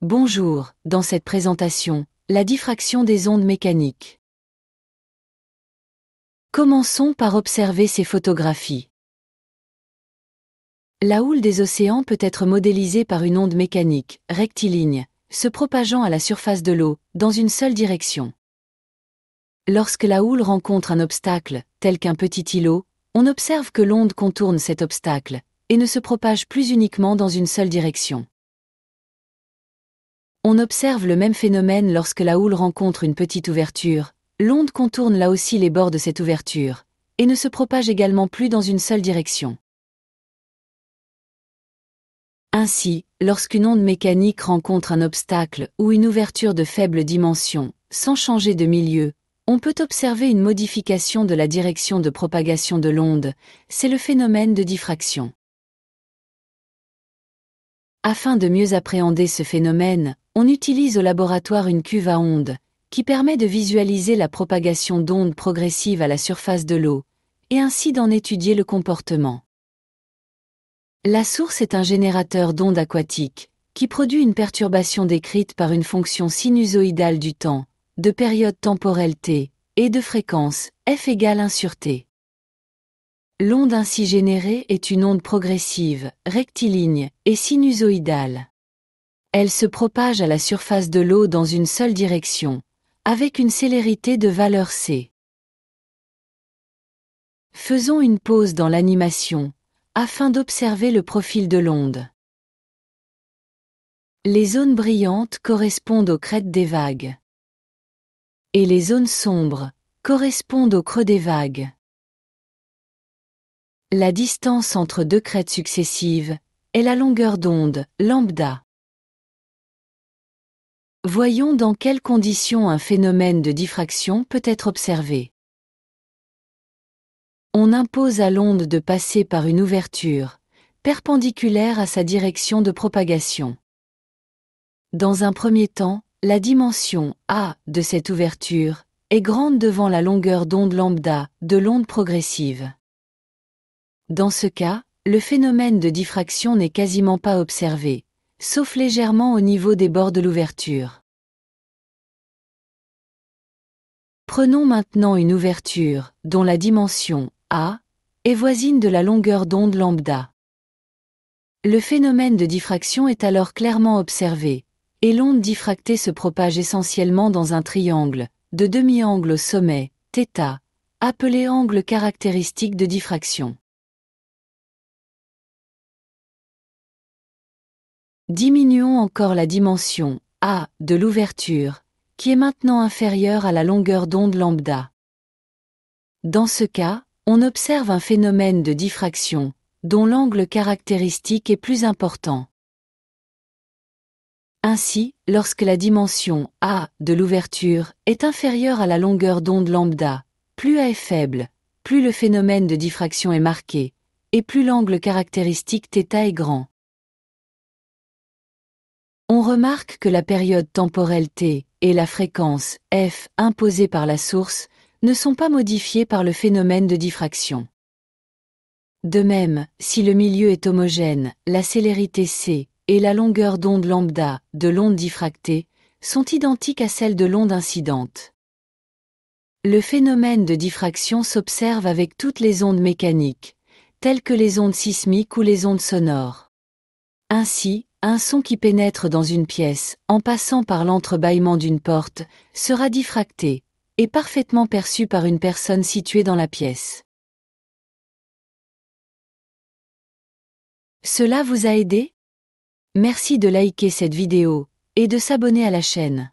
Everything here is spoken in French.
Bonjour, dans cette présentation, la diffraction des ondes mécaniques. Commençons par observer ces photographies. La houle des océans peut être modélisée par une onde mécanique, rectiligne, se propageant à la surface de l'eau, dans une seule direction. Lorsque la houle rencontre un obstacle, tel qu'un petit îlot, on observe que l'onde contourne cet obstacle, et ne se propage plus uniquement dans une seule direction. On observe le même phénomène lorsque la houle rencontre une petite ouverture, l'onde contourne là aussi les bords de cette ouverture, et ne se propage également plus dans une seule direction. Ainsi, lorsqu'une onde mécanique rencontre un obstacle ou une ouverture de faible dimension, sans changer de milieu, on peut observer une modification de la direction de propagation de l'onde, c'est le phénomène de diffraction. Afin de mieux appréhender ce phénomène, on utilise au laboratoire une cuve à ondes, qui permet de visualiser la propagation d'ondes progressives à la surface de l'eau, et ainsi d'en étudier le comportement. La source est un générateur d'ondes aquatiques, qui produit une perturbation décrite par une fonction sinusoïdale du temps, de période temporelle t, et de fréquence, f égale 1 sur t. L'onde ainsi générée est une onde progressive, rectiligne et sinusoïdale. Elle se propage à la surface de l'eau dans une seule direction, avec une célérité de valeur c. Faisons une pause dans l'animation, afin d'observer le profil de l'onde. Les zones brillantes correspondent aux crêtes des vagues. Et les zones sombres correspondent au creux des vagues. La distance entre deux crêtes successives est la longueur d'onde, lambda. Voyons dans quelles conditions un phénomène de diffraction peut être observé. On impose à l'onde de passer par une ouverture, perpendiculaire à sa direction de propagation. Dans un premier temps, la dimension A de cette ouverture est grande devant la longueur d'onde lambda de l'onde progressive. Dans ce cas, le phénomène de diffraction n'est quasiment pas observé, sauf légèrement au niveau des bords de l'ouverture. Prenons maintenant une ouverture, dont la dimension A est voisine de la longueur d'onde lambda. Le phénomène de diffraction est alors clairement observé, et l'onde diffractée se propage essentiellement dans un triangle, de demi-angle au sommet, θ, appelé angle caractéristique de diffraction. Diminuons encore la dimension A de l'ouverture, qui est maintenant inférieure à la longueur d'onde lambda. Dans ce cas, on observe un phénomène de diffraction, dont l'angle caractéristique est plus important. Ainsi, lorsque la dimension A de l'ouverture est inférieure à la longueur d'onde lambda, plus A est faible, plus le phénomène de diffraction est marqué, et plus l'angle caractéristique θ est grand. On remarque que la période temporelle t et la fréquence f imposées par la source ne sont pas modifiées par le phénomène de diffraction. De même, si le milieu est homogène, la célérité c et la longueur d'onde lambda de l'onde diffractée sont identiques à celles de l'onde incidente. Le phénomène de diffraction s'observe avec toutes les ondes mécaniques, telles que les ondes sismiques ou les ondes sonores. Ainsi, un son qui pénètre dans une pièce, en passant par l'entrebâillement d'une porte, sera diffracté, et parfaitement perçu par une personne située dans la pièce. Cela vous a aidé? Merci de liker cette vidéo, et de s'abonner à la chaîne.